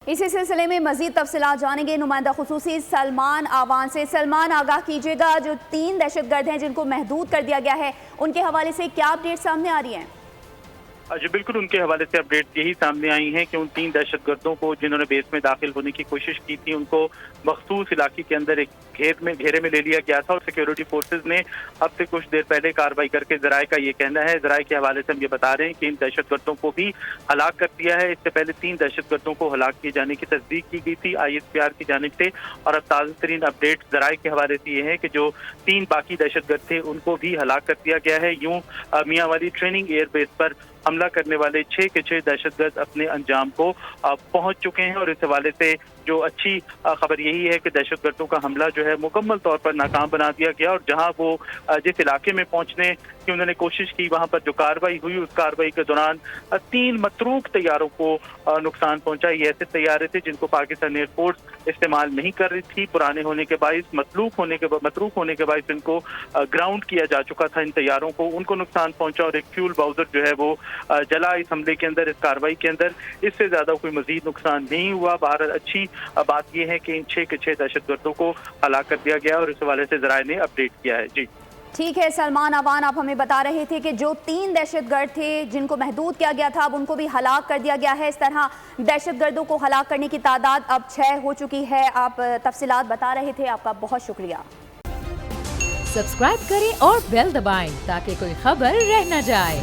इसी सिलसिले में मजीद तफसीलात जानेंगे नुमाइंदा खुसूसी सलमान आवान से। सलमान, आगाह कीजिएगा, जो 3 दहशतगर्द हैं जिनको महदूद कर दिया गया है, उनके हवाले से क्या अपडेट सामने आ रही हैं? जी बिल्कुल, उनके हवाले से अपडेट यही सामने आई हैं कि उन 3 दहशतगर्दों को जिन्होंने बेस में दाखिल होने की कोशिश की थी, उनको मखसूस इलाके के अंदर एक घेरे में ले लिया गया था और सिक्योरिटी फोर्सेज ने अब से कुछ देर पहले कार्रवाई करके ज़राए का ये कहना है, ज़राए के हवाले से हम ये बता रहे हैं कि इन दहशतगर्दों को भी हलाक कर दिया है। इससे पहले 3 दहशतगर्दों को हलाक किए जाने की तस्दीक की गई थी ISPR की जानिब से, और अब ताज़ा तरीन अपडेट ज़राए के हवाले से ये है कि जो 3 बाकी दहशतगर्द थे उनको भी हलाक कर दिया गया है। यूँ मियाँ वाली ट्रेनिंग एयरबेस पर हमला करने वाले 6 के 6 दहशतगर्द अपने अंजाम को पहुंच चुके हैं, और इस हवाले से जो अच्छी खबर यही है कि दहशतगर्दों का हमला जो है मुकम्मल तौर पर नाकाम बना दिया गया, और जहां वो जिस इलाके में पहुंचने की उन्होंने कोशिश की, वहां पर जो कार्रवाई हुई, उस कार्रवाई के दौरान 3 मतरूक तैयारों को नुकसान पहुंचा। ये ऐसे तैयारे थे जिनको पाकिस्तान एयरफोर्स इस्तेमाल नहीं कर रही थी, पुराने होने के बाइस, मतरूक होने के बाइस इनको ग्राउंड किया जा चुका था। इन तैयारों को उनको नुकसान पहुंचा, और एक फ्यूल बाउजर जो है वो जला इस हमले के अंदर, इस कार्रवाई के अंदर। इससे ज्यादा कोई मजीद नुकसान नहीं हुआ। बहरहाल अच्छी बात यह है कि इन 6 के 6 दहशतगर्दों को हलाक कर दिया गया, और इस हवाले से ज़राए ने अपडेट किया है। जी ठीक है सलमान आवान, आप हमें बता रहे थे कि जो 3 दहशतगर्द थे जिनको महदूद किया गया था, अब उनको भी हलाक कर दिया गया है। इस तरह दहशतगर्दों को हलाक करने की तादाद अब 6 हो चुकी है। आप तफसीलात बता रहे थे, आपका बहुत शुक्रिया। सब्सक्राइब करें और बेल दबाएं ताकि कोई खबर रह न जाए।